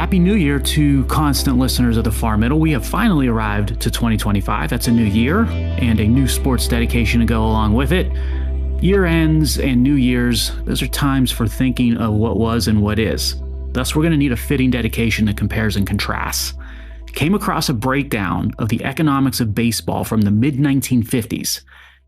Happy New Year to constant listeners of the Far Middle. We have finally arrived to 2025. That's a new year and a new sports dedication to go along with it. Year ends and New Year's, those are times for thinking of what was and what is. Thus, we're going to need a fitting dedication that compares and contrasts. Came across a breakdown of the economics of baseball from the mid-1950s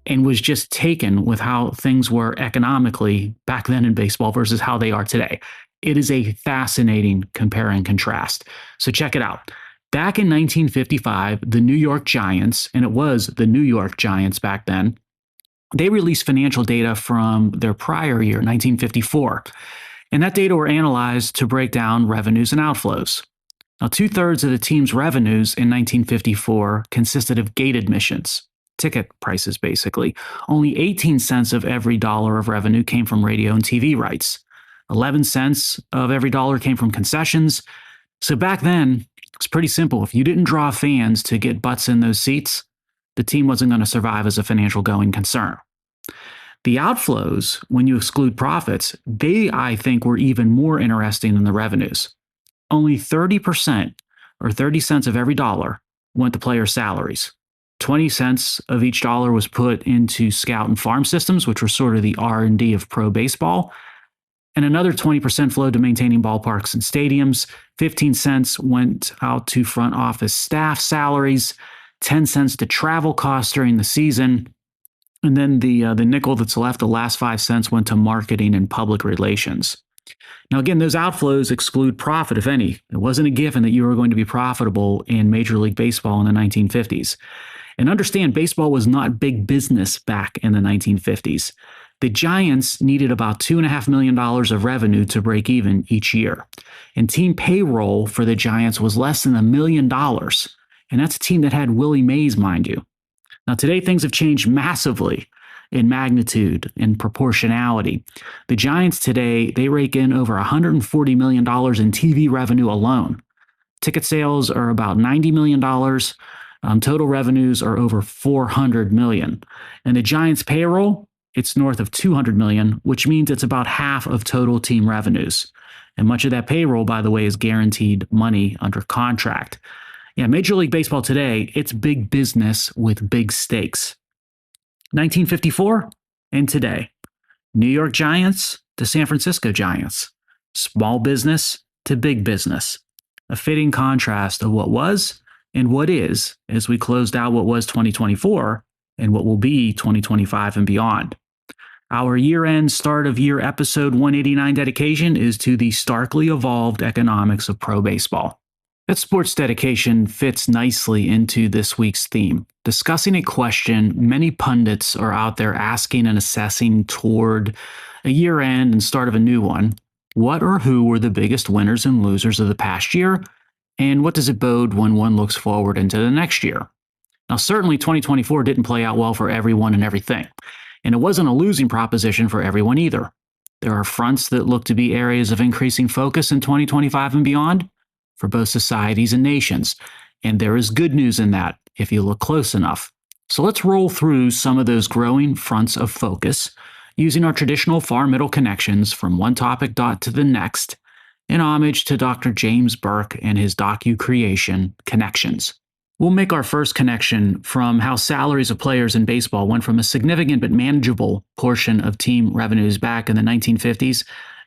and was just taken with how things were economically back then in baseball versus how they are today. It is a fascinating compare and contrast. So check it out. Back in 1955, the New York Giants, and it was the New York Giants back then, they released financial data from their prior year, 1954. And that data were analyzed to break down revenues and outflows. Now, 2/3 of the team's revenues in 1954 consisted of gate admissions, ticket prices basically. Only 18 cents of every dollar of revenue came from radio and TV rights. 11 cents of every dollar came from concessions. So back then, it's pretty simple. If you didn't draw fans to get butts in those seats, the team wasn't going to survive as a financial going concern. The outflows, when you exclude profits, they, I think, were even more interesting than the revenues. Only 30% or 30 cents of every dollar went to player salaries. 20 cents of each dollar was put into scout and farm systems, which were sort of the R&D of pro baseball. And another 20% flowed to maintaining ballparks and stadiums. 15 cents went out to front office staff salaries, 10 cents to travel costs during the season. And then the nickel that's left, the last 5 cents, went to marketing and public relations. Now, again, those outflows exclude profit, if any. It wasn't a given that you were going to be profitable in Major League Baseball in the 1950s. And understand, baseball was not big business back in the 1950s. The Giants needed about $2.5 million of revenue to break even each year. And team payroll for the Giants was less than $1 million. And that's a team that had Willie Mays, mind you. Now, today, things have changed massively in magnitude and proportionality. The Giants today, they rake in over $140 million in TV revenue alone. Ticket sales are about $90 million. Total revenues are over $400 million. And the Giants' payroll, it's north of $200 million, which means it's about half of total team revenues. And much of that payroll, by the way, is guaranteed money under contract. Yeah, Major League Baseball today, it's big business with big stakes. 1954 and today. New York Giants to San Francisco Giants. Small business to big business. A fitting contrast of what was and what is as we closed out what was 2024 and what will be 2025 and beyond. Our year-end start of year episode 189 dedication is to the starkly evolved economics of pro baseball. That sports dedication fits nicely into this week's theme, discussing a question many pundits are out there asking and assessing toward a year-end and start of a new one. What or who were the biggest winners and losers of the past year? And what does it bode when one looks forward into the next year? Now, certainly 2024 didn't play out well for everyone and everything. And it wasn't a losing proposition for everyone either. There are fronts that look to be areas of increasing focus in 2025 and beyond for both societies and nations. And there is good news in that if you look close enough. So let's roll through some of those growing fronts of focus using our traditional far middle connections from one topic dot to the next in homage to Dr. James Burke and his docu-creation Connections. We'll make our first connection from how salaries of players in baseball went from a significant but manageable portion of team revenues back in the 1950s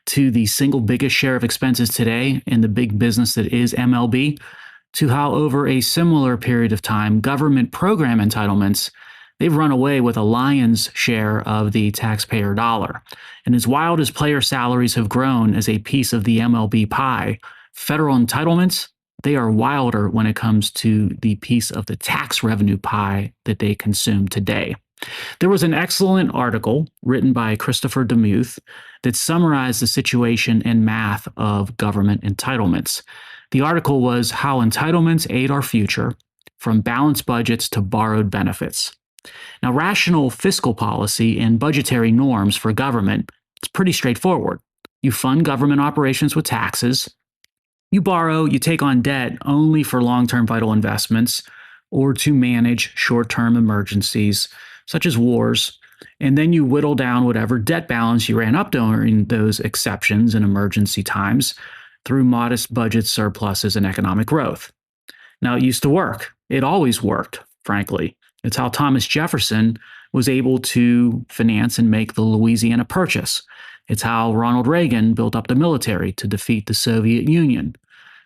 to the single biggest share of expenses today in the big business that is MLB, to how over a similar period of time, government program entitlements, they've run away with a lion's share of the taxpayer dollar. And as wild as player salaries have grown as a piece of the MLB pie, federal entitlements, they are wilder when it comes to the piece of the tax revenue pie that they consume today. There was an excellent article written by Christopher DeMuth that summarized the situation and math of government entitlements. The article was How Entitlements Aid Our Future, From Balanced Budgets to Borrowed Benefits. Now, rational fiscal policy and budgetary norms for government, it's pretty straightforward. You fund government operations with taxes. You borrow, you take on debt only for long-term vital investments or to manage short-term emergencies such as wars, and then you whittle down whatever debt balance you ran up during those exceptions and emergency times through modest budget surpluses and economic growth. Now, it used to work. It always worked, frankly. It's how Thomas Jefferson was able to finance and make the Louisiana Purchase. It's how Ronald Reagan built up the military to defeat the Soviet Union.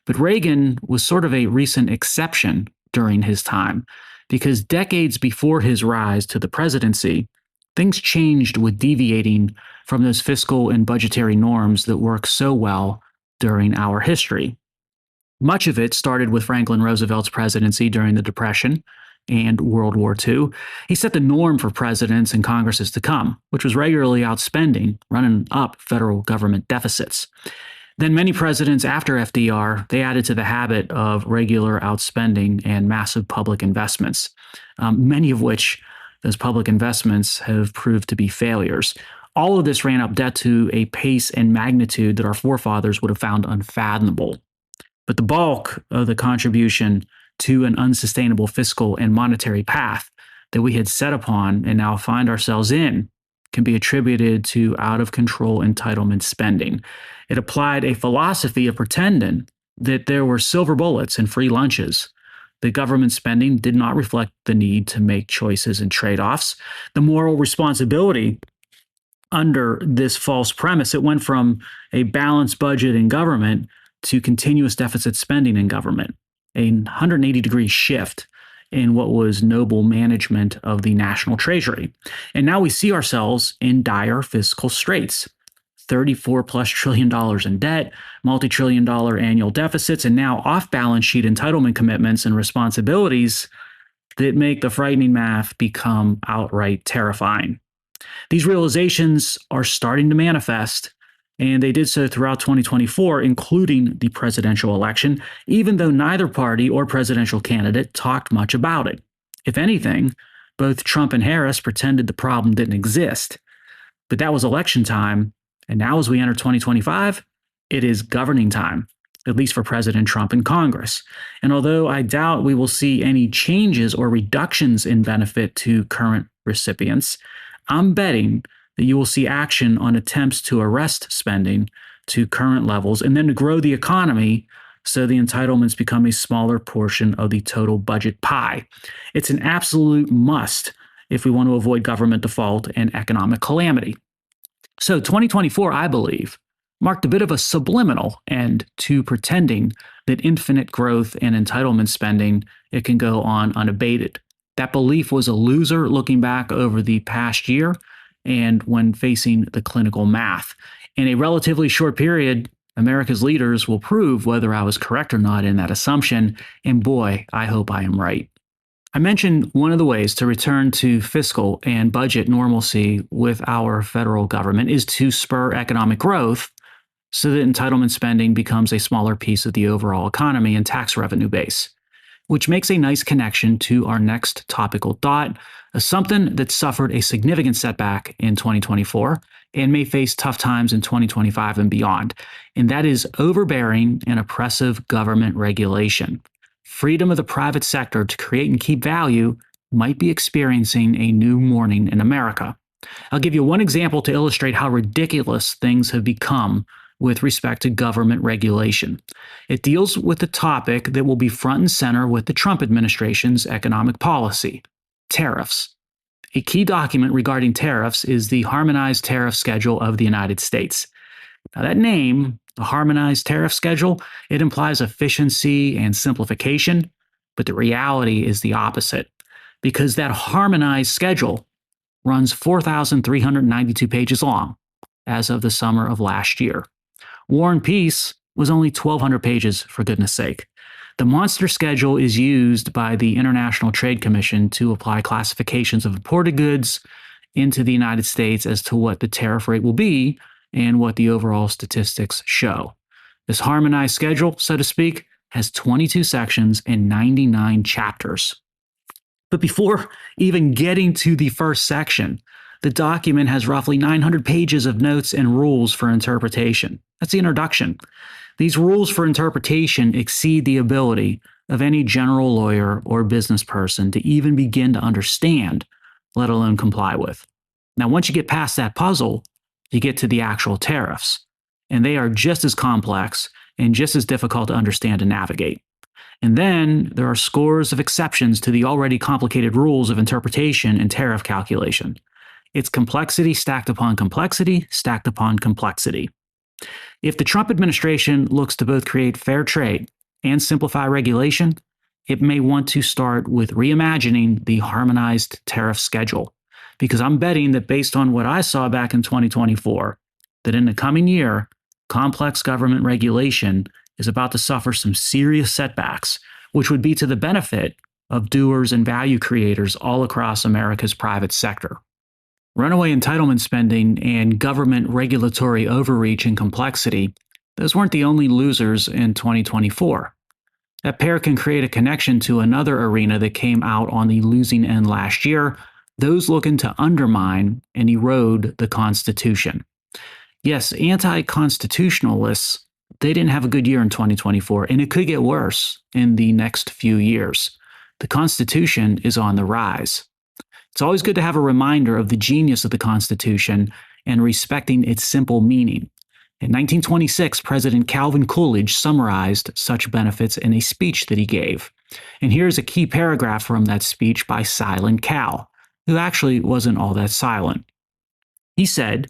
But Reagan was sort of a recent exception during his time, because decades before his rise to the presidency, things changed with deviating from those fiscal and budgetary norms that work so well during our history. Much of it started with Franklin Roosevelt's presidency during the Depression and World War II. He set the norm for presidents and Congresses to come, which was regularly outspending, running up federal government deficits. Then many presidents after FDR, they added to the habit of regular outspending and massive public investments, many of which those public investments have proved to be failures. All of this ran up debt to a pace and magnitude that our forefathers would have found unfathomable. But the bulk of the contribution to an unsustainable fiscal and monetary path that we had set upon and now find ourselves in can be attributed to out-of-control entitlement spending. It applied a philosophy of pretending that there were silver bullets and free lunches. The government spending did not reflect the need to make choices and trade-offs. The moral responsibility under this false premise, it went from a balanced budget in government to continuous deficit spending in government, a 180-degree shift in what was noble management of the national treasury. And now we see ourselves in dire fiscal straits. $34+ trillion in debt, multi-trillion dollar annual deficits, and now off-balance sheet entitlement commitments and responsibilities that make the frightening math become outright terrifying. These realizations are starting to manifest, and they did so throughout 2024, including the presidential election, even though neither party or presidential candidate talked much about it. If anything, both Trump and Harris pretended the problem didn't exist. But that was election time, and now as we enter 2025, it is governing time, at least for President Trump and Congress. And although I doubt we will see any changes or reductions in benefit to current recipients, I'm betting that you will see action on attempts to arrest spending to current levels and then to grow the economy so the entitlements become a smaller portion of the total budget pie. It's an absolute must if we want to avoid government default and economic calamity. So 2024, I believe, marked a bit of a subliminal end to pretending that infinite growth and entitlement spending, it can go on unabated. That belief was a loser looking back over the past year and when facing the clinical math. In a relatively short period, America's leaders will prove whether I was correct or not in that assumption, and boy, I hope I am right. I mentioned one of the ways to return to fiscal and budget normalcy with our federal government is to spur economic growth so that entitlement spending becomes a smaller piece of the overall economy and tax revenue base, which makes a nice connection to our next topical thought, something that suffered a significant setback in 2024 and may face tough times in 2025 and beyond, and that is overbearing and oppressive government regulation. Freedom of the private sector to create and keep value might be experiencing a new morning in America. I'll give you one example to illustrate how ridiculous things have become with respect to government regulation. It deals with the topic that will be front and center with the Trump administration's economic policy: tariffs. A key document regarding tariffs is the Harmonized Tariff Schedule of the United States. Now, that name, the Harmonized Tariff Schedule, it implies efficiency and simplification, but the reality is the opposite, because that harmonized schedule runs 4,392 pages long as of the summer of last year. War and Peace was only 1,200 pages, for goodness sake. The monster schedule is used by the International Trade Commission to apply classifications of imported goods into the United States as to what the tariff rate will be and what the overall statistics show. This harmonized schedule, so to speak, has 22 sections and 99 chapters. But before even getting to the first section, the document has roughly 900 pages of notes and rules for interpretation. That's the introduction. These rules for interpretation exceed the ability of any general lawyer or business person to even begin to understand, let alone comply with. Now, once you get past that puzzle, you get to the actual tariffs, and they are just as complex and just as difficult to understand and navigate. And then there are scores of exceptions to the already complicated rules of interpretation and tariff calculation. It's complexity stacked upon complexity, stacked upon complexity. If the Trump administration looks to both create fair trade and simplify regulation, it may want to start with reimagining the harmonized tariff schedule. Because I'm betting that based on what I saw back in 2024, that in the coming year, complex government regulation is about to suffer some serious setbacks, which would be to the benefit of doers and value creators all across America's private sector. Runaway entitlement spending and government regulatory overreach and complexity, those weren't the only losers in 2024. That pair can create a connection to another arena that came out on the losing end last year, those looking to undermine and erode the Constitution. Yes, anti-constitutionalists, they didn't have a good year in 2024, and it could get worse in the next few years. The Constitution is on the rise. It's always good to have a reminder of the genius of the Constitution and respecting its simple meaning. In 1926, President Calvin Coolidge summarized such benefits in a speech that he gave. And here's a key paragraph from that speech by Silent Cal, who actually wasn't all that silent. He said,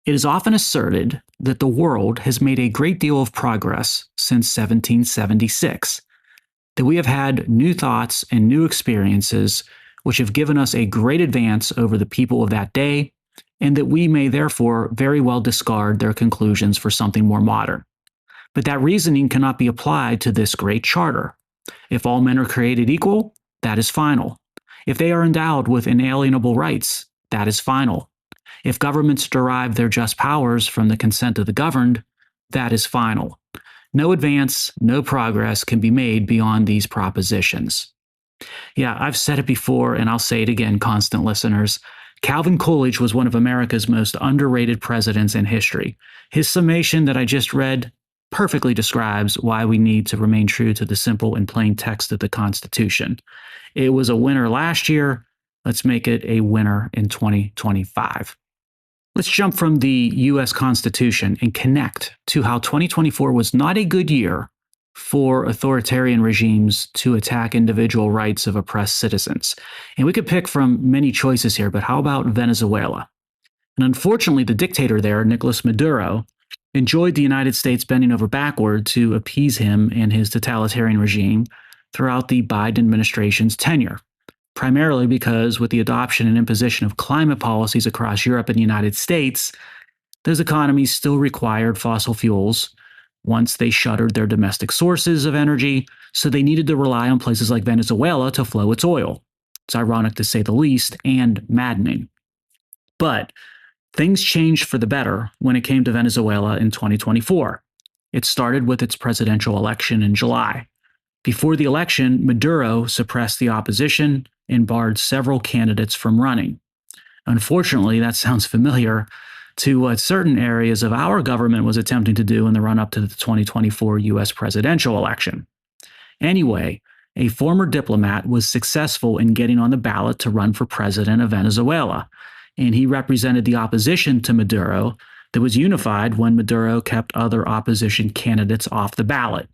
"It is often asserted that the world has made a great deal of progress since 1776, that we have had new thoughts and new experiences which have given us a great advance over the people of that day, and that we may therefore very well discard their conclusions for something more modern. But that reasoning cannot be applied to this great charter. If all men are created equal, that is final. If they are endowed with inalienable rights, that is final. If governments derive their just powers from the consent of the governed, that is final. No advance, no progress can be made beyond these propositions." Yeah, I've said it before, and I'll say it again, constant listeners. Calvin Coolidge was one of America's most underrated presidents in history. His summation that I just read perfectly describes why we need to remain true to the simple and plain text of the Constitution. It was a winner last year. Let's make it a winner in 2025. Let's jump from the U.S. Constitution and connect to how 2024 was not a good year for authoritarian regimes to attack individual rights of oppressed citizens. And we could pick from many choices here, but how about Venezuela? And unfortunately, the dictator there, Nicolas Maduro, enjoyed the United States bending over backward to appease him and his totalitarian regime throughout the Biden administration's tenure, primarily because with the adoption and imposition of climate policies across Europe and the United States, those economies still required fossil fuels once they shuttered their domestic sources of energy, so they needed to rely on places like Venezuela to flow its oil. It's ironic to say the least, and maddening. But things changed for the better when it came to Venezuela in 2024. It started with its presidential election in July. Before the election, Maduro suppressed the opposition and barred several candidates from running. Unfortunately, that sounds familiar to what certain areas of our government was attempting to do in the run-up to the 2024 U.S. presidential election. Anyway, a former diplomat was successful in getting on the ballot to run for president of Venezuela, and he represented the opposition to Maduro that was unified when Maduro kept other opposition candidates off the ballot.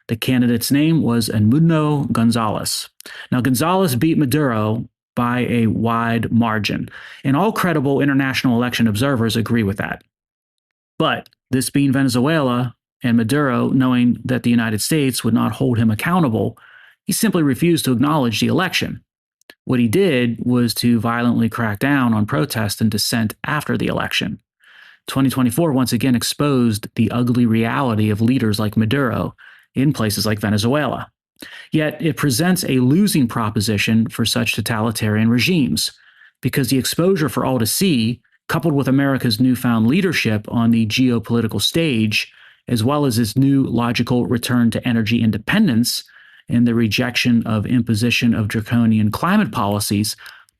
The candidate's name was Edmundo Gonzalez. Now, Gonzalez beat Maduro by a wide margin, and all credible international election observers agree with that. But this being Venezuela, and Maduro knowing that the United States would not hold him accountable, he simply refused to acknowledge the election. What he did was to violently crack down on protest and dissent after the election. 2024 once again exposed the ugly reality of leaders like Maduro in places like Venezuela. Yet it presents a losing proposition for such totalitarian regimes, because the exposure for all to see, coupled with America's newfound leadership on the geopolitical stage, as well as its new logical return to energy independence and the rejection of imposition of draconian climate policies,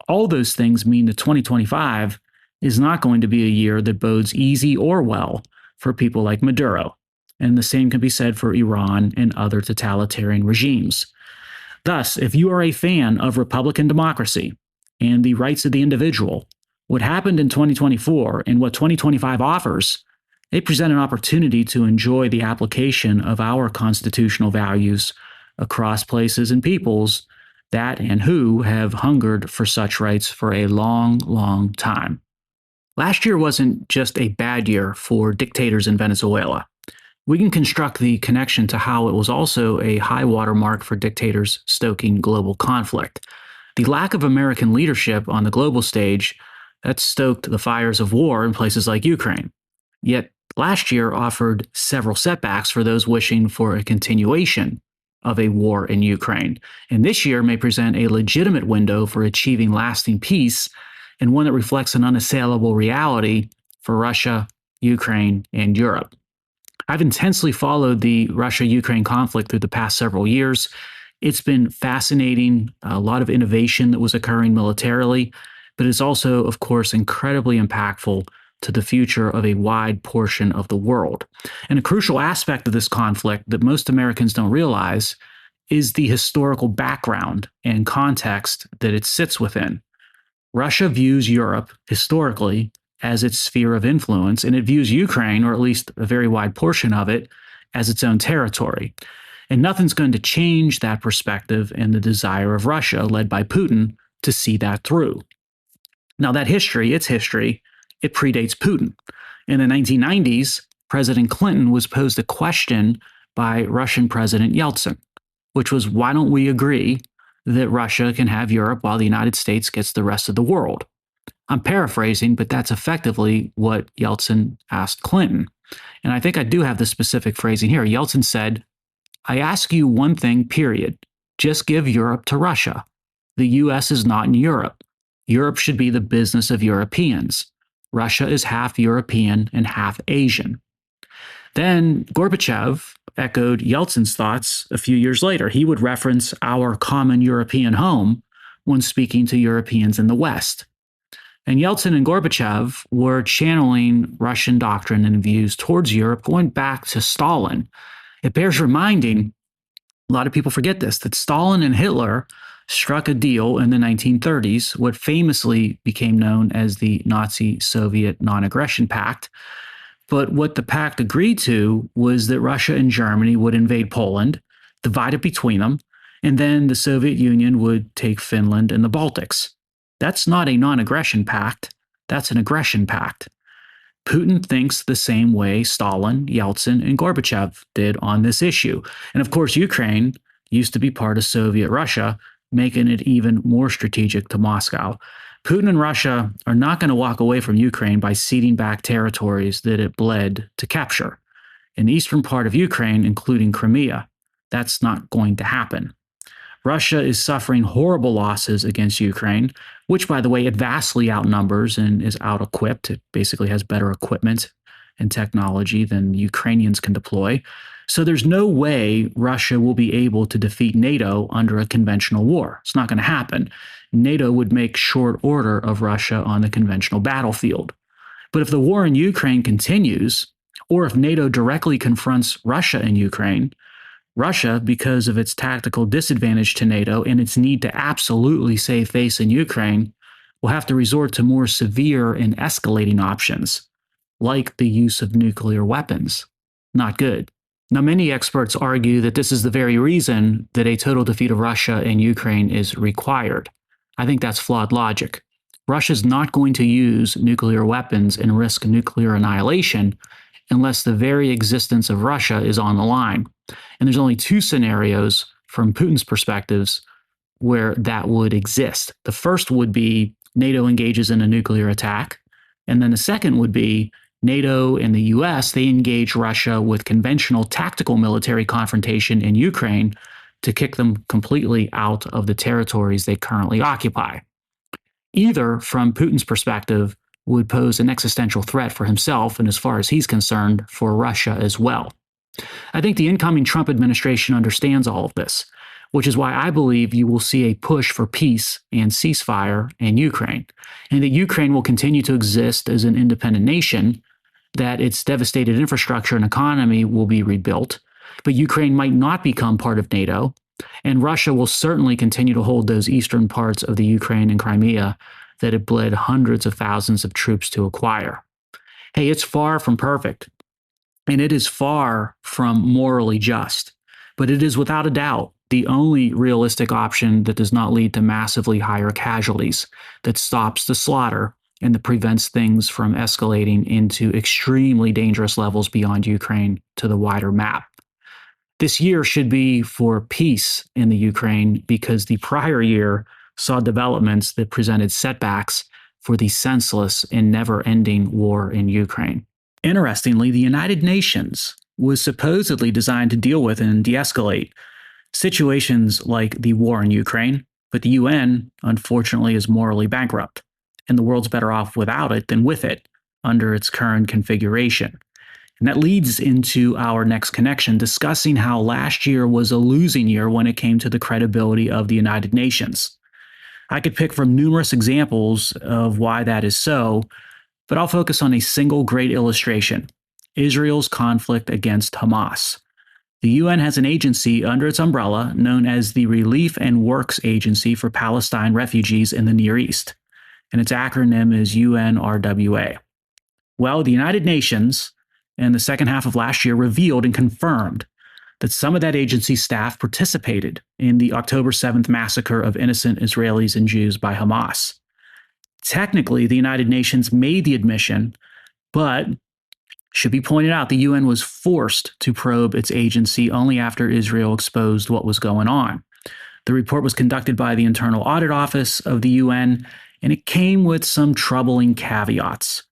all those things mean that 2025 is not going to be a year that bodes easy or well for people like Maduro. And the same can be said for Iran and other totalitarian regimes. Thus, if you are a fan of Republican democracy and the rights of the individual, what happened in 2024 and what 2025 offers They present an opportunity to enjoy the application of our constitutional values across places and peoples that and who have hungered for such rights for a long, long time. Last year wasn't just a bad year for dictators in Venezuela. We can construct the connection to how it was also a high watermark for dictators stoking global conflict. The lack of American leadership on the global stage that stoked the fires of war in places like Ukraine. Yet last year offered several setbacks for those wishing for a continuation of a war in Ukraine. And this year may present a legitimate window for achieving lasting peace and one that reflects an unassailable reality for Russia, Ukraine, and Europe. I've intensely followed the Russia Ukraine conflict through the past several years. It's been fascinating, a lot of innovation that was occurring militarily, but it's also, of course, incredibly impactful to the future of a wide portion of the world. And a crucial aspect of this conflict that most Americans don't realize is the historical background and context that it sits within. Russia views Europe historically as its sphere of influence, and it views Ukraine, or at least a very wide portion of it, as its own territory. And nothing's going to change that perspective and the desire of Russia, led by Putin, to see that through. Now, that history, its history, it predates Putin. In the 1990s, President Clinton was posed a question by Russian President Yeltsin, which was, why don't we agree that Russia can have Europe while the United States gets the rest of the world? I'm paraphrasing, but that's effectively what Yeltsin asked Clinton. And I think I do have the specific phrasing here. Yeltsin said, I ask you one thing, period. Just give Europe to Russia. The U.S. is not in Europe. Europe should be the business of Europeans. Russia is half European and half Asian. Then Gorbachev echoed Yeltsin's thoughts a few years later. He would reference our common European home when speaking to Europeans in the West. And Yeltsin and Gorbachev were channeling Russian doctrine and views towards Europe going back to Stalin. It bears reminding, a lot of people forget this, that Stalin and Hitler struck a deal in the 1930s, what famously became known as the Nazi-Soviet Non-Aggression Pact. But what the pact agreed to was that Russia and Germany would invade Poland, divide it between them, and then the Soviet Union would take Finland and the Baltics. That's not a non-aggression pact. That's an aggression pact. Putin thinks the same way Stalin, Yeltsin, and Gorbachev did on this issue. And of course, Ukraine used to be part of Soviet Russia, making it even more strategic to Moscow. Putin and Russia are not going to walk away from Ukraine by ceding back territories that it bled to capture. In the eastern part of Ukraine, including Crimea, that's not going to happen. Russia is suffering horrible losses against Ukraine, which, by the way, it vastly outnumbers and is out-equipped. It basically has better equipment and technology than Ukrainians can deploy. So there's no way Russia will be able to defeat NATO under a conventional war. It's not going to happen. NATO would make short order of Russia on the conventional battlefield. But if the war in Ukraine continues, or if NATO directly confronts Russia in Ukraine, Russia, because of its tactical disadvantage to NATO and its need to absolutely save face in Ukraine, will have to resort to more severe and escalating options, like the use of nuclear weapons. Not good. Now, many experts argue that this is the very reason that a total defeat of Russia in Ukraine is required. I think that's flawed logic. Russia's not going to use nuclear weapons and risk nuclear annihilation unless the very existence of Russia is on the line. And there's only two scenarios from Putin's perspectives where that would exist. The first would be NATO engages in a nuclear attack. And then the second would be NATO and the US, they engage Russia with conventional tactical military confrontation in Ukraine to kick them completely out of the territories they currently occupy. Either, from Putin's perspective, would pose an existential threat for himself and, as far as he's concerned, for Russia as well. I think the incoming Trump administration understands all of this, which is why I believe you will see a push for peace and ceasefire in Ukraine, and that Ukraine will continue to exist as an independent nation, that its devastated infrastructure and economy will be rebuilt, but Ukraine might not become part of NATO, and Russia will certainly continue to hold those eastern parts of the Ukraine and Crimea that it bled hundreds of thousands of troops to acquire. Hey, it's far from perfect. and it is far from morally just. But it is without a doubt the only realistic option that does not lead to massively higher casualties, that stops the slaughter, and that prevents things from escalating into extremely dangerous levels beyond Ukraine to the wider map. This year should be for peace in the Ukraine because the prior year saw developments that presented setbacks for the senseless and never ending war in Ukraine. Interestingly, the United Nations was supposedly designed to deal with and de escalate situations like the war in Ukraine, but the UN, unfortunately, is morally bankrupt, and the world's better off without it than with it under its current configuration. And that leads into our next connection, discussing how last year was a losing year when it came to the credibility of the United Nations. I could pick from numerous examples of why that is so, but I'll focus on a single great illustration: Israel's conflict against Hamas. The UN has an agency under its umbrella known as the Relief and Works Agency for Palestine Refugees in the Near East, and its acronym is UNRWA. Well, the United Nations, in the second half of last year, revealed and confirmed that some of that agency's staff participated in the October 7th massacre of innocent Israelis and Jews by Hamas. Technically, the United Nations made the admission, but should be pointed out, the UN was forced to probe its agency only after Israel exposed what was going on. The report was conducted by the Internal Audit Office of the UN, and it came with some troubling caveats.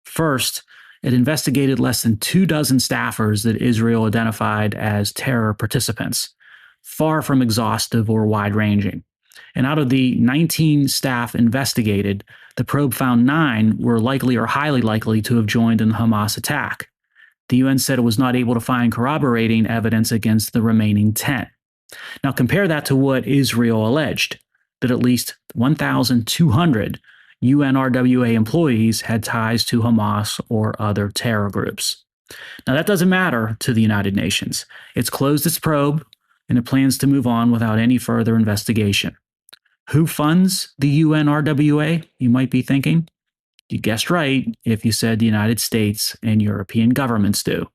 First, it investigated less than 24 staffers that Israel identified as terror participants, far from exhaustive or wide-ranging. And out of the 19 staff investigated, the probe found 9 were likely or highly likely to have joined in the Hamas attack. The UN said it was not able to find corroborating evidence against the remaining 10. Now compare that to what Israel alleged, that at least 1,200 UNRWA employees had ties to Hamas or other terror groups. Now that doesn't matter to the United Nations. It's closed its probe, and it plans to move on without any further investigation. Who funds the UNRWA, you might be thinking? You guessed right if you said the United States and European governments do.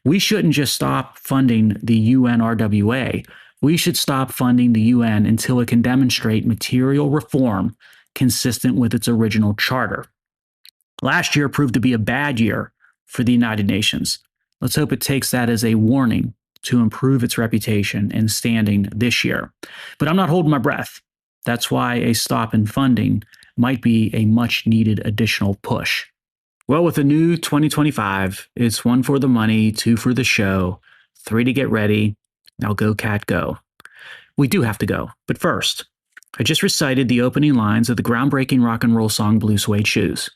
We shouldn't just stop funding the UNRWA. We should stop funding the UN until it can demonstrate material reform consistent with its original charter. Last year proved to be a bad year for the United Nations. Let's hope it takes that as a warning to improve its reputation and standing this year. But I'm not holding my breath. That's why a stop in funding might be a much needed additional push. Well, with the new 2025, it's 1 for the money, 2 for the show, 3 to get ready. Now go, cat, go. We do have to go, but first, I just recited the opening lines of the groundbreaking rock and roll song Blue Suede Shoes,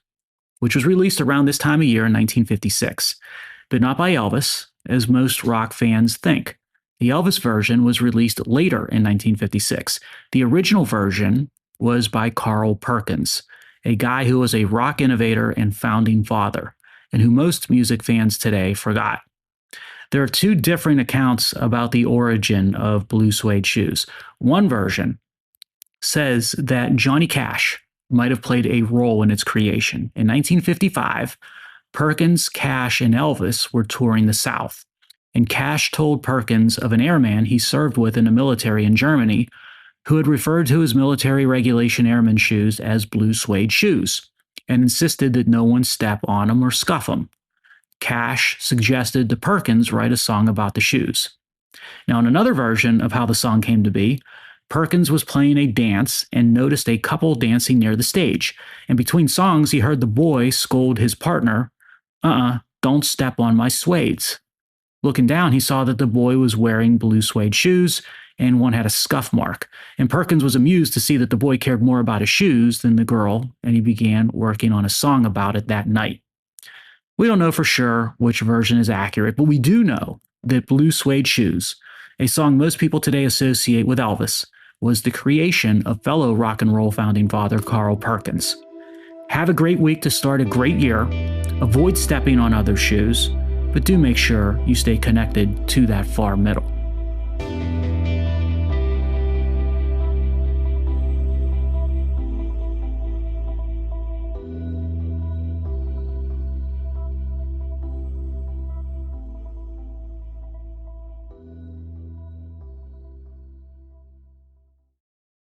which was released around this time of year in 1956, but not by Elvis, as most rock fans think. The Elvis version was released later in 1956. The original version was by Carl Perkins, a guy who was a rock innovator and founding father, and who most music fans today forgot. There are 2 different accounts about the origin of Blue Suede Shoes. One version says that Johnny Cash might have played a role in its creation. In 1955, Perkins, Cash, and Elvis were touring the South, and Cash told Perkins of an airman he served with in the military in Germany who had referred to his military regulation airman shoes as blue suede shoes and insisted that no one step on them or scuff them. Cash suggested to Perkins write a song about the shoes. Now, in another version of how the song came to be, Perkins was playing a dance and noticed a couple dancing near the stage. And between songs, he heard the boy scold his partner, don't step on my suedes. Looking down, he saw that the boy was wearing blue suede shoes, and one had a scuff mark. And Perkins was amused to see that the boy cared more about his shoes than the girl, and he began working on a song about it that night. We don't know for sure which version is accurate, but we do know that Blue Suede Shoes, a song most people today associate with Elvis, was the creation of fellow rock and roll founding father Carl Perkins. Have a great week to start a great year. Avoid stepping on others' shoes, but do make sure you stay connected to that far middle.